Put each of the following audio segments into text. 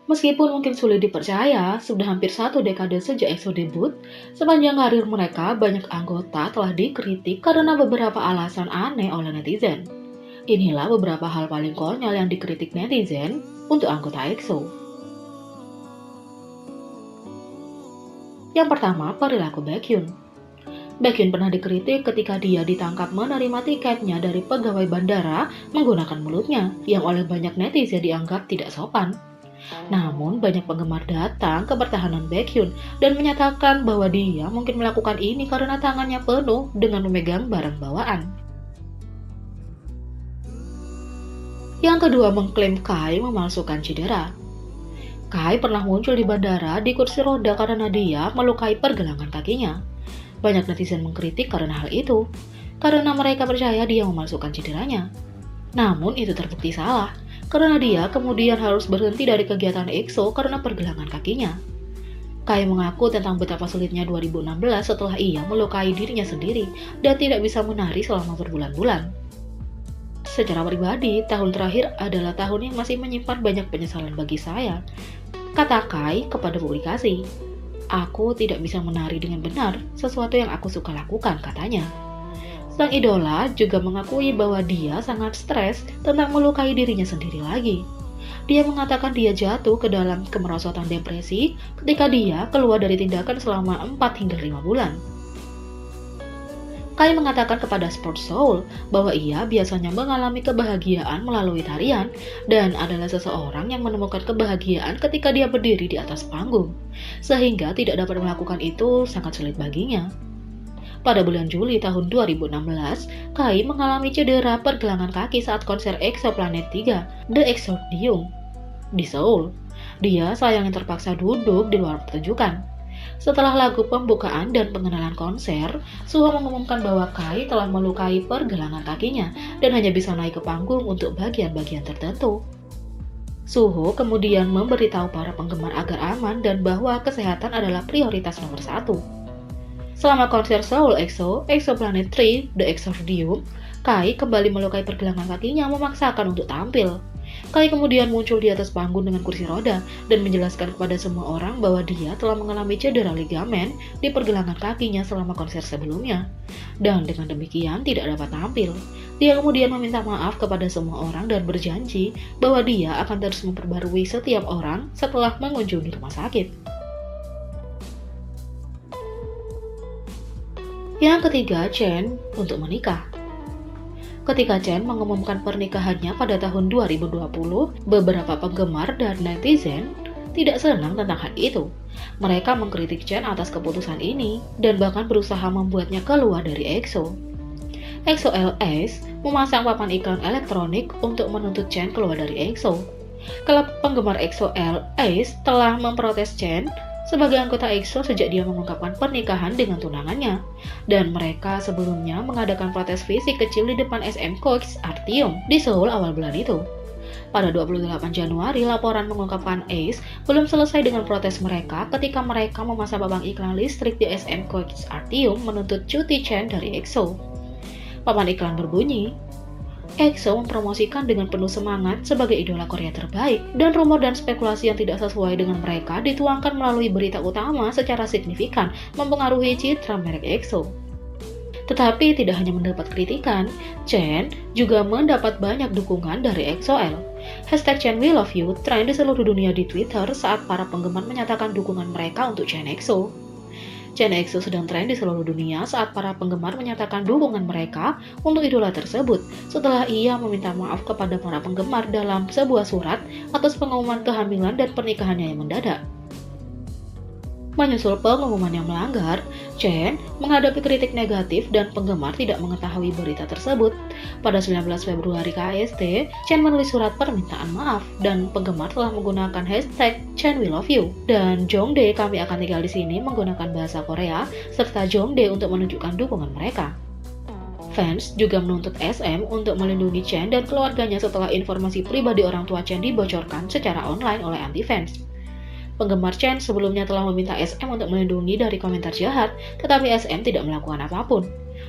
Meskipun mungkin sulit dipercaya, sudah hampir 1 dekade sejak EXO debut, sepanjang karir mereka banyak anggota telah dikritik karena beberapa alasan aneh oleh netizen. Inilah beberapa hal paling konyol yang dikritik netizen untuk anggota EXO. Yang pertama, perilaku Baekhyun. Baekhyun pernah dikritik ketika dia ditangkap menerima tiketnya dari pegawai bandara menggunakan mulutnya, yang oleh banyak netizen dianggap tidak sopan. Namun, banyak penggemar datang ke pertahanan Baekhyun dan menyatakan bahwa dia mungkin melakukan ini karena tangannya penuh dengan memegang barang bawaan. Yang kedua, mengklaim Kai memalsukan cedera. Kai pernah muncul di bandara di kursi roda karena dia melukai pergelangan kakinya. Banyak netizen mengkritik karena hal itu, karena mereka percaya dia memalsukan cederanya. Namun itu terbukti salah, karena dia kemudian harus berhenti dari kegiatan EXO karena pergelangan kakinya. Kai mengaku tentang betapa sulitnya 2016 setelah ia melukai dirinya sendiri dan tidak bisa menari selama berbulan-bulan. Secara pribadi, tahun terakhir adalah tahun yang masih menyimpan banyak penyesalan bagi saya, kata Kai kepada publikasi. Aku tidak bisa menari dengan benar, sesuatu yang aku suka lakukan, katanya. Sang idola juga mengakui bahwa dia sangat stres tentang melukai dirinya sendiri lagi. Dia mengatakan dia jatuh ke dalam kemerosotan depresi ketika dia keluar dari tindakan selama 4 hingga 5 bulan. Kai mengatakan kepada Sports Soul bahwa ia biasanya mengalami kebahagiaan melalui tarian dan adalah seseorang yang menemukan kebahagiaan ketika dia berdiri di atas panggung, sehingga tidak dapat melakukan itu sangat sulit baginya. Pada bulan Juli tahun 2016, Kai mengalami cedera pergelangan kaki saat konser EXO Planet 3, The Exordium, di Seoul. Dia sayangnya terpaksa duduk di luar pertunjukan. Setelah lagu pembukaan dan pengenalan konser, Suho mengumumkan bahwa Kai telah melukai pergelangan kakinya dan hanya bisa naik ke panggung untuk bagian-bagian tertentu. Suho kemudian memberitahu para penggemar agar aman dan bahwa kesehatan adalah prioritas nomor 1. Selama konser Seoul EXO Planet 3, The Exordium, Kai kembali melukai pergelangan kakinya memaksakan untuk tampil. Kai kemudian muncul di atas panggung dengan kursi roda dan menjelaskan kepada semua orang bahwa dia telah mengalami cedera ligamen di pergelangan kakinya selama konser sebelumnya. Dan dengan demikian tidak dapat tampil. Dia kemudian meminta maaf kepada semua orang dan berjanji bahwa dia akan terus memperbarui setiap orang setelah mengunjungi rumah sakit. Yang ketiga, Chen untuk menikah. Ketika Chen mengumumkan pernikahannya pada tahun 2020, beberapa penggemar dan netizen tidak senang tentang hal itu. Mereka mengkritik Chen atas keputusan ini dan bahkan berusaha membuatnya keluar dari EXO. EXO LS memasang papan iklan elektronik untuk menuntut Chen keluar dari EXO. Klub penggemar EXO LS telah memprotes Chen sebagai anggota EXO sejak dia mengungkapkan pernikahan dengan tunangannya, dan mereka sebelumnya mengadakan protes fisik kecil di depan SM Coix Artium di Seoul awal bulan itu. Pada 28 Januari, laporan mengungkapkan Ace belum selesai dengan protes mereka ketika mereka memasang papan iklan listrik di SM Coix Artium menuntut cuti Chen dari EXO. Papan iklan berbunyi, EXO mempromosikan dengan penuh semangat sebagai idola Korea terbaik, dan rumor dan spekulasi yang tidak sesuai dengan mereka dituangkan melalui berita utama secara signifikan mempengaruhi citra merek EXO. Tetapi tidak hanya mendapat kritikan, Chen juga mendapat banyak dukungan dari EXO-L. Hashtag Chen We Love You tren di seluruh dunia di Twitter saat para penggemar menyatakan dukungan mereka untuk Chen EXO. Chen EXO sedang tren di seluruh dunia saat para penggemar menyatakan dukungan mereka untuk idola tersebut setelah ia meminta maaf kepada para penggemar dalam sebuah surat atas pengumuman kehamilan dan pernikahannya yang mendadak. Menyusul pengumuman yang melanggar, Chen menghadapi kritik negatif dan penggemar tidak mengetahui berita tersebut. Pada 19 Februari KST, Chen menulis surat permintaan maaf dan penggemar telah menggunakan hashtag Chen We Love You dan Jongdae Kami Akan Tinggal di Sini menggunakan bahasa Korea serta Jongdae untuk menunjukkan dukungan mereka. Fans juga menuntut SM untuk melindungi Chen dan keluarganya setelah informasi pribadi orang tua Chen dibocorkan secara online oleh anti-fans. Penggemar Chen sebelumnya telah meminta SM untuk melindungi dari komentar jahat, tetapi SM tidak melakukan apapun.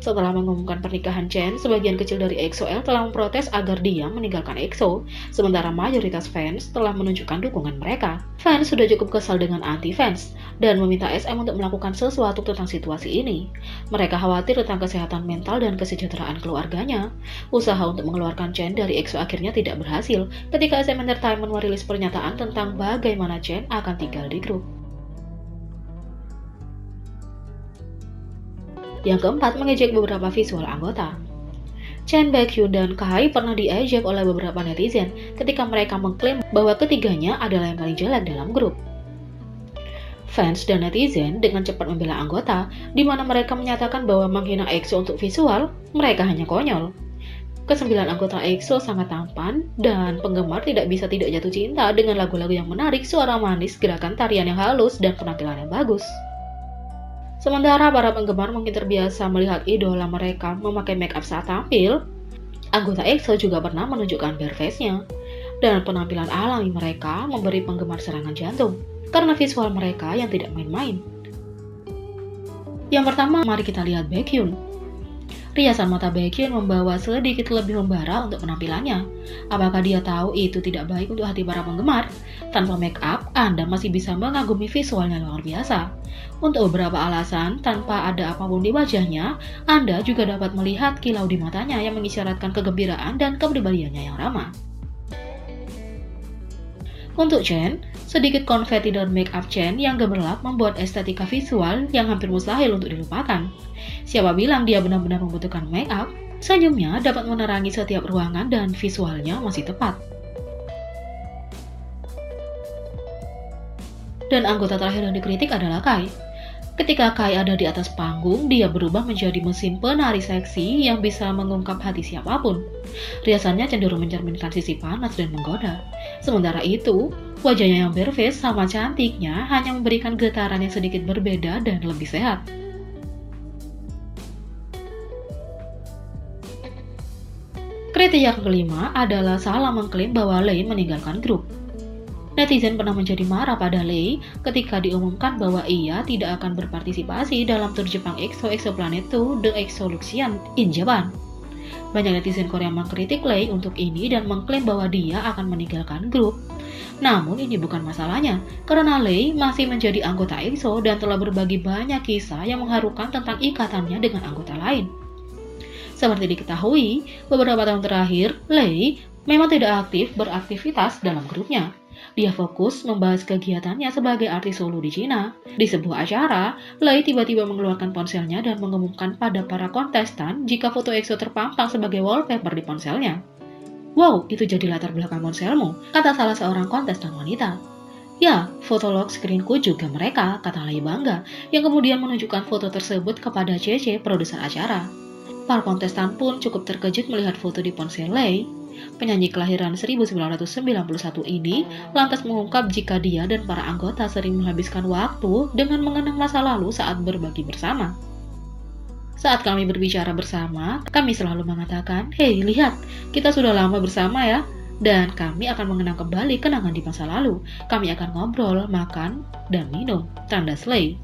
Setelah mengumumkan pernikahan Chen, sebagian kecil dari EXO-L telah memprotes agar dia meninggalkan EXO, sementara mayoritas fans telah menunjukkan dukungan mereka. Fans sudah cukup kesal dengan anti-fans, dan meminta SM untuk melakukan sesuatu tentang situasi ini. Mereka khawatir tentang kesehatan mental dan kesejahteraan keluarganya. Usaha untuk mengeluarkan Chen dari EXO akhirnya tidak berhasil ketika SM Entertainment merilis pernyataan tentang bagaimana Chen akan tinggal di grup. Yang keempat, mengejek beberapa visual anggota. Chen, Baekhyun, dan Kai pernah diejek oleh beberapa netizen ketika mereka mengklaim bahwa ketiganya adalah yang paling jelek dalam grup. Fans dan netizen dengan cepat membela anggota, di mana mereka menyatakan bahwa menghina EXO untuk visual, mereka hanya konyol. Kesembilan anggota EXO sangat tampan, dan penggemar tidak bisa tidak jatuh cinta dengan lagu-lagu yang menarik, suara manis, gerakan tarian yang halus, dan penampilan yang bagus. Sementara para penggemar mungkin terbiasa melihat idola mereka memakai make up saat tampil, anggota EXO juga pernah menunjukkan bare face-nya. Dan penampilan alami mereka memberi penggemar serangan jantung, karena visual mereka yang tidak main-main. Yang pertama, mari kita lihat Baekhyun. Riasan mata Baekhyun membawa sedikit lebih membara untuk penampilannya. Apakah dia tahu itu tidak baik untuk hati para penggemar? Tanpa make up, Anda masih bisa mengagumi visualnya luar biasa. Untuk beberapa alasan, tanpa ada apapun di wajahnya, Anda juga dapat melihat kilau di matanya yang mengisyaratkan kegembiraan dan kepribadiannya yang ramah. Untuk Chen, sedikit konfeti dan make up Chen yang gemerlap membuat estetika visual yang hampir mustahil untuk dilupakan. Siapa bilang dia benar-benar membutuhkan make up? Senyumnya dapat menerangi setiap ruangan dan visualnya masih tepat. Dan anggota terakhir yang dikritik adalah Kai. Ketika Kai ada di atas panggung, dia berubah menjadi mesin penari seksi yang bisa mengungkap hati siapapun. Riasannya cenderung mencerminkan sisi panas dan menggoda. Sementara itu, wajahnya yang bare face sama cantiknya hanya memberikan getaran yang sedikit berbeda dan lebih sehat. Kritik yang kelima adalah salah mengklaim bahwa Lay meninggalkan grup. Netizen pernah menjadi marah pada Lay ketika diumumkan bahwa ia tidak akan berpartisipasi dalam tur Jepang EXO Exoplanet 2 The Exolution in Japan. Banyak netizen Korea mengkritik Lay untuk ini dan mengklaim bahwa dia akan meninggalkan grup. Namun ini bukan masalahnya, karena Lay masih menjadi anggota EXO dan telah berbagi banyak kisah yang mengharukan tentang ikatannya dengan anggota lain. Seperti diketahui, beberapa tahun terakhir, Lay memang tidak aktif beraktivitas dalam grupnya. Dia fokus membahas kegiatannya sebagai artis solo di Cina. Di sebuah acara, Lay tiba-tiba mengeluarkan ponselnya dan mengumumkan pada para kontestan jika foto EXO terpampang sebagai wallpaper di ponselnya. "Wow, itu jadi latar belakang ponselmu," kata salah seorang kontestan wanita. "Ya, foto lock screenku juga mereka," kata Lay bangga, yang kemudian menunjukkan foto tersebut kepada CC, produser acara. Para kontestan pun cukup terkejut melihat foto di ponsel Lay. Penyanyi kelahiran 1991 ini lantas mengungkap jika dia dan para anggota sering menghabiskan waktu dengan mengenang masa lalu saat berbagi bersama. "Saat kami berbicara bersama, kami selalu mengatakan, 'Hei, lihat, kita sudah lama bersama ya,' dan kami akan mengenang kembali kenangan di masa lalu. Kami akan ngobrol, makan, dan minum," tanda Lay.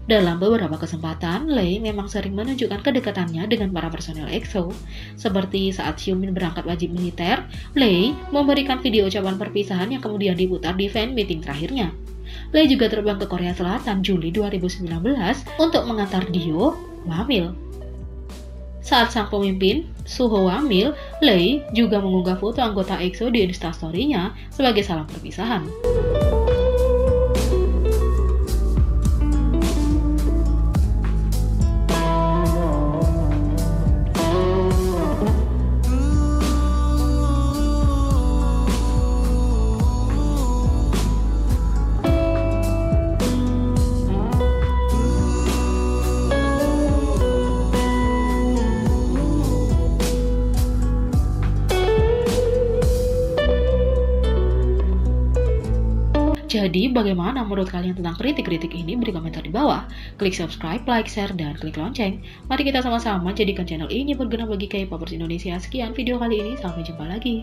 Dalam beberapa kesempatan, Lay memang sering menunjukkan kedekatannya dengan para personel EXO. Seperti saat Xiumin berangkat wajib militer, Lay memberikan video ucapan perpisahan yang kemudian diputar di fan meeting terakhirnya. Lay juga terbang ke Korea Selatan Juli 2019 untuk mengantar Dio wamil. Saat sang pemimpin, Suho wamil, Lay juga mengunggah foto anggota EXO di Instastory-nya sebagai salam perpisahan. Jadi, bagaimana menurut kalian tentang kritik-kritik ini? Beri komentar di bawah. Klik subscribe, like, share, dan klik lonceng. Mari kita sama-sama jadikan channel ini berguna bagi K-popers Indonesia. Sekian video kali ini, sampai jumpa lagi.